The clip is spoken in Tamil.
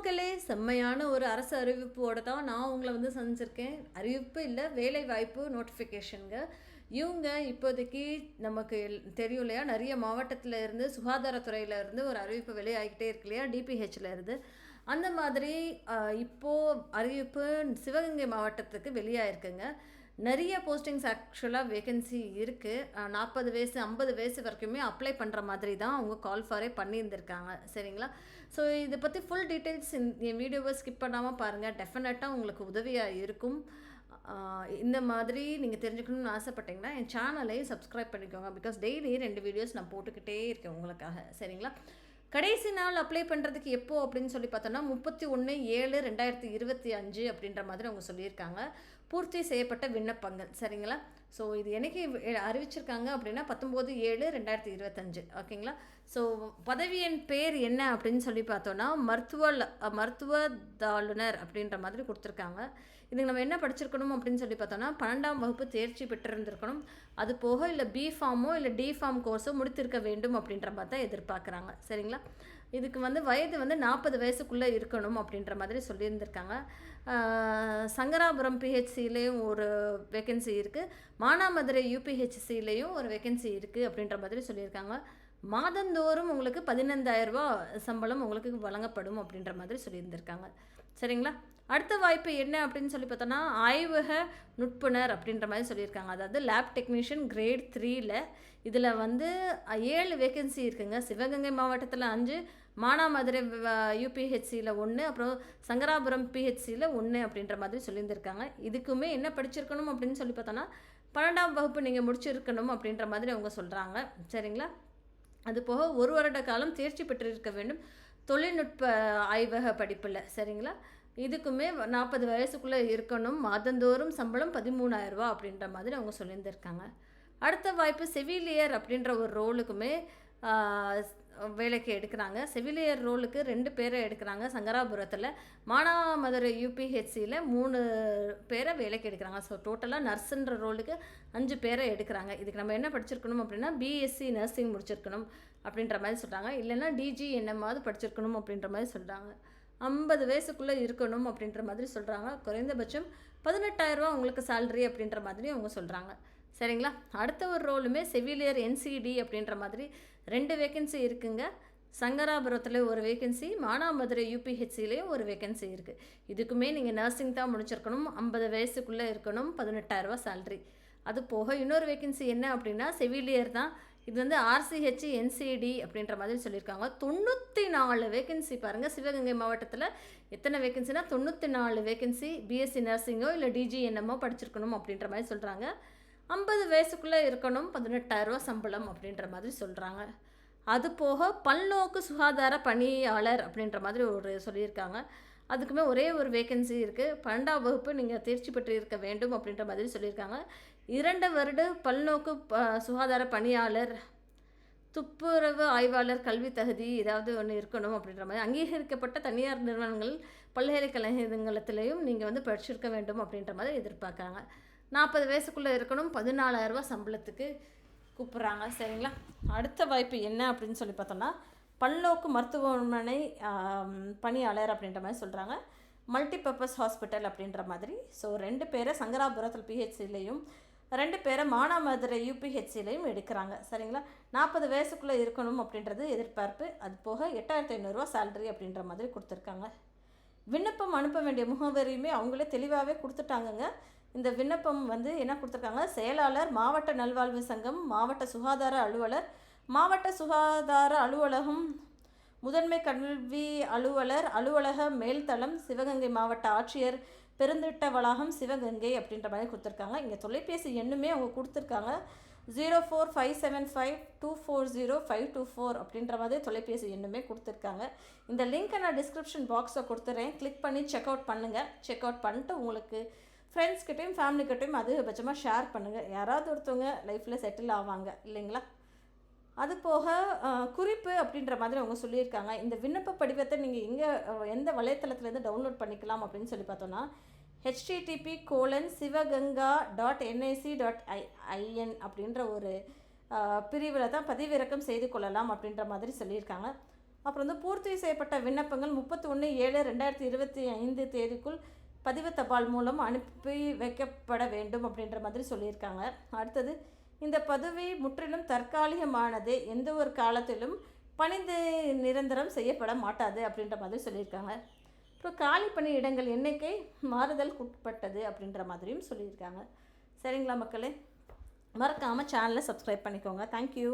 மக்களே செம்மையான ஒரு அரசு அறிவிப்போட தான் நான் உங்களை வந்து சந்திச்சிருக்கேன். அறிவிப்பு இல்லை, வேலை வாய்ப்பு நோட்டிஃபிகேஷனுங்க. இவங்க இப்போதைக்கு நமக்கு தெரியும் இல்லையா, நிறைய மாவட்டத்தில் இருந்து சுகாதாரத்துறையில் இருந்து ஒரு அறிவிப்பு வெளியாகிக்கிட்டே இருக்கு இல்லையா, டிபிஹெச்சில் இருந்து. அந்த மாதிரி இப்போது அறிவிப்பு சிவகங்கை மாவட்டத்துக்கு வெளியாகிருக்குங்க. நிறைய போஸ்டிங்ஸ் ஆக்சுவலாக வேகன்சி இருக்குது. 40 வயசு 50 வயசு வரைக்குமே அப்ளை பண்ணுற மாதிரி தான் அவங்க கால் ஃபாரே பண்ணியிருந்திருக்காங்க. சரிங்களா? ஸோ இதை பற்றி ஃபுல் டீட்டெயில்ஸ் என் வீடியோவை ஸ்கிப் பண்ணாமல் பாருங்கள். டெஃபினட்டாக உங்களுக்கு உதவியாக இருக்கும். இந்த மாதிரி நீங்கள் தெரிஞ்சுக்கணும்னு ஆசைப்பட்டீங்கன்னா என் சேனலையும் சப்ஸ்கிரைப் பண்ணிக்கோங்க. பிகாஸ் டெய்லி 2 வீடியோஸ் நான் போட்டுக்கிட்டே இருக்கேன் உங்களுக்காக. சரிங்களா? கடைசி நாள் அப்ளை பண்ணுறதுக்கு எப்போ அப்படின்னு சொல்லி பார்த்தோன்னா 31/7/2025 அப்படின்ற மாதிரி அவங்க சொல்லியிருக்காங்க. பூர்த்தி செய்யப்பட்ட விண்ணப்பங்கள். சரிங்களா? ஸோ இது என்னைக்கு அறிவிச்சிருக்காங்க அப்படின்னா 19/7/2025. ஓகேங்களா? ஸோ பதவியின் பேர் என்ன அப்படின்னு சொல்லி பார்த்தோன்னா மருத்துவதாளுநர் அப்படின்ற மாதிரி கொடுத்துருக்காங்க. இதுக்கு நம்ம என்ன படிச்சிருக்கணும் அப்படின்னு சொல்லி பார்த்தோன்னா 12ஆம் வகுப்பு தேர்ச்சி பெற்றிருந்திருக்கணும். அது போக இல்லை பி ஃபார்மோ இல்லை டி ஃபார்ம் கோர்ஸோ முடித்திருக்க வேண்டும் அப்படின்ற மாதிரி தான் எதிர்பார்க்குறாங்க. சரிங்களா? இதுக்கு வந்து வயது வந்து 40 வயசுக்குள்ளே இருக்கணும் அப்படின்ற மாதிரி சொல்லியிருந்திருக்காங்க. சங்கராபுரம் பிஹெச்சிலேயும் ஒரு வேக்கன்சி இருக்குது, மானாமதுரை யூபிஹெச்சிலேயும் ஒரு வேக்கன்சி இருக்குது அப்படின்ற மாதிரி சொல்லியிருக்காங்க. மாதந்தோறும் உங்களுக்கு 15,000 ரூபா சம்பளம் உங்களுக்கு வழங்கப்படும் அப்படின்ற மாதிரி சொல்லியிருந்திருக்காங்க. சரிங்களா? அடுத்த வாய்ப்பு என்ன அப்படின்னு சொல்லி பார்த்தோன்னா ஆய்வக நுட்புணர் அப்படின்ற மாதிரி சொல்லியிருக்காங்க. அதாவது லேப் டெக்னீஷியன் கிரேட் 3ல் இதில் வந்து 7 வேக்கன்சி இருக்குங்க. சிவகங்கை மாவட்டத்தில் 5, மானாமதுரை யூபிஹெச்சியில் 1, அப்புறம் சங்கராபுரம் பிஹெச்சியில் 1 அப்படின்ற மாதிரி சொல்லியிருந்திருக்காங்க. இதுக்குமே என்ன படிச்சிருக்கணும் அப்படின்னு சொல்லி பார்த்தோன்னா 12ஆம் வகுப்பு நீங்கள் முடிச்சிருக்கணும் அப்படின்ற மாதிரி அவங்க சொல்கிறாங்க. சரிங்களா? அது போக 1 வருட காலம் தேர்ச்சி பெற்றிருக்க வேண்டும் தொழில்நுட்ப ஆய்வக படிப்பில். சரிங்களா? இதுக்குமே 40 வயசுக்குள்ளே இருக்கணும். மாதந்தோறும் சம்பளம் 13,000 ரூபா அப்படின்ற மாதிரி அவங்க சொல்லியிருந்திருக்காங்க. அடுத்த வாய்ப்பு செவிலியர் அப்படின்ற ஒரு ரோலுக்குமே வேலைக்கு எடுக்கிறாங்க. செவிலியர் ரோலுக்கு 2 பேரை எடுக்கிறாங்க சங்கராபுரத்தில். மானாமதுரை யூபிஹெச்சியில் 3 பேரை வேலைக்கு எடுக்கிறாங்க. ஸோ டோட்டலாக நர்ஸுன்ற ரோலுக்கு 5 பேரை எடுக்கிறாங்க. இதுக்கு நம்ம என்ன படிச்சிருக்கணும் அப்படின்னா பிஎஸ்சி நர்சிங் முடிச்சிருக்கணும் அப்படின்ற மாதிரி சொல்கிறாங்க. இல்லைன்னா டிஜிஎன்எம்மாவது படிச்சிருக்கணும் அப்படின்ற மாதிரி சொல்கிறாங்க. 50 வயசுக்குள்ளே இருக்கணும் அப்படின்ற மாதிரி சொல்கிறாங்க. குறைந்தபட்சம் 18,000 ரூபா உங்களுக்கு சேலரி அப்படின்ற மாதிரி அவங்க சொல்கிறாங்க. சரிங்களா? அடுத்த ஒரு ரோலுமே செவிலியர் என்சிடி அப்படின்ற மாதிரி 2 வேக்கன்சி இருக்குங்க. சங்கராபுரத்தில் ஒரு வேக்கன்சி, மானாமதுரை யூபிஹெச்சிலேயும் ஒரு வேக்கன்சி இருக்குது. இதுக்குமே நீங்கள் நர்சிங் தான் முடிச்சிருக்கணும். 50 வயசுக்குள்ளே இருக்கணும். 18,000 ரூபா சேலரி. அது போக இன்னொரு வேக்கன்சி என்ன அப்படின்னா செவிலியர் தான். இது வந்து ஆர்சிஹெச் என்சிடி அப்படின்ற மாதிரி சொல்லியிருக்காங்க. 94 வேக்கன்சி பாருங்கள். சிவகங்கை மாவட்டத்தில் எத்தனை வேக்கன்சினா 94 வேக்கன்சி. பிஎஸ்சி நர்சிங்கோ இல்லை டிஜிஎன்எம்மோ படிச்சிருக்கணும் அப்படின்ற மாதிரி சொல்கிறாங்க. 50 வயசுக்குள்ளே இருக்கணும். 18,000 ரூபா சம்பளம் அப்படின்ற மாதிரி சொல்கிறாங்க. அது போக பல்நோக்கு சுகாதார பணியாளர் அப்படின்ற மாதிரி ஒரு சொல்லியிருக்காங்க. அதுக்குமே ஒரே ஒரு வேக்கன்சி இருக்குது. 12ஆம் வகுப்பு நீங்கள் தேர்ச்சி பெற்று இருக்க வேண்டும் அப்படின்ற மாதிரி சொல்லியிருக்காங்க. 2 வருட பல்நோக்கு சுகாதார பணியாளர், துப்புரவு ஆய்வாளர் கல்வி தகுதி ஏதாவது ஒன்று இருக்கணும் அப்படின்ற மாதிரி. அங்கீகரிக்கப்பட்ட தனியார் நிறுவனங்கள் பல்கலைக்கழகங்களையும் நீங்கள் வந்து படிச்சிருக்க வேண்டும் அப்படின்ற மாதிரி எதிர்பார்க்குறாங்க. 40 வயசுக்குள்ளே இருக்கணும். 14,000 ரூபா சம்பளத்துக்கு கூப்பிட்றாங்க. சரிங்களா? அடுத்த வாய்ப்பு என்ன அப்படின்னு சொல்லி பார்த்தோன்னா பல்நோக்கு மருத்துவமனை பணியாளர் அப்படின்ற மாதிரி சொல்கிறாங்க. மல்டிபர்பஸ் ஹாஸ்பிட்டல் அப்படின்ற மாதிரி. ஸோ 2 பேரை சங்கராபுரத்தில் பிஹெச்சிலையும் 2 பேரை மானாமதுரை யூபிஹெச்சிலையும் எடுக்கிறாங்க. சரிங்களா? 40 வயசுக்குள்ளே இருக்கணும் அப்படின்றது எதிர்பார்ப்பு. அது போக 8,500 ரூபா சேலரி அப்படின்ற மாதிரி கொடுத்துருக்காங்க. விண்ணப்பம் அனுப்ப வேண்டிய முகவரியுமே அவங்களே தெளிவாகவே கொடுத்துட்டாங்கங்க. இந்த விண்ணப்பம் வந்து என்ன கொடுத்துருக்காங்க, செயலாளர், மாவட்ட நல்வாழ்வு சங்கம், மாவட்ட சுகாதார அலுவலர், மாவட்ட சுகாதார அலுவலகம், முதன்மை கல்வி அலுவலர், அலுவலக மேல்தளம், சிவகங்கை மாவட்ட ஆட்சியர் பெருந்திட்ட வளாகம் சிவகங்கை அப்படின்ற மாதிரி கொடுத்துருக்காங்க. இங்கே தொலைபேசி எண்ணுமே அவங்க கொடுத்துருக்காங்க. 04575240 அப்படின்ற மாதிரி தொலைபேசி எண்ணுமே கொடுத்துருக்காங்க. இந்த லிங்க்கை நான் டிஸ்கிரிப்ஷன் பாக்ஸில் கொடுத்துட்றேன். கிளிக் பண்ணி செக் அவுட் பண்ணுங்கள். செக் அவுட் பண்ணிட்டு உங்களுக்கு ஃப்ரெண்ட்ஸ்கிட்டையும் ஃபேமிலிக்கிட்டையும் அதிகபட்சமாக ஷேர் பண்ணுங்கள். யாராவது ஒருத்தவங்க லைஃப்பில் செட்டில் ஆவாங்க இல்லைங்களா? அது போக குறிப்பு அப்படின்ற மாதிரி அவங்க சொல்லியிருக்காங்க. இந்த விண்ணப்ப படிவத்தை நீங்கள் எந்த வலைத்தளத்துலேருந்து டவுன்லோட் பண்ணிக்கலாம் அப்படின்னு சொல்லி பார்த்தோன்னா http://sivaganga.nic.in அப்படின்ற ஒரு பிரிவில் தான் பதிவிறக்கம் செய்து கொள்ளலாம் அப்படின்ற மாதிரி சொல்லியிருக்காங்க. அப்புறம் வந்து பூர்த்தி செய்யப்பட்ட விண்ணப்பங்கள் 31/7/2025 தேதிக்குள் பதிவு தபால் மூலம் அனுப்பி வைக்கப்பட வேண்டும் அப்படின்ற மாதிரி சொல்லியிருக்காங்க. அடுத்தது, இந்த பதவி முற்றிலும் தற்காலிகமானது, எந்த ஒரு காலத்திலும் பணிந்து நிரந்தரம் செய்யப்பட மாட்டாது அப்படின்ற மாதிரி சொல்லியிருக்காங்க. அப்புறம் காலி பணி இடங்கள் எண்ணிக்கை மாறுதலுக்கு உட்பட்டது அப்படின்ற மாதிரியும் சொல்லியிருக்காங்க. சரிங்களா மக்களே, மறக்காமல் சேனலை சப்ஸ்கிரைப் பண்ணிக்கோங்க. தேங்க்யூ.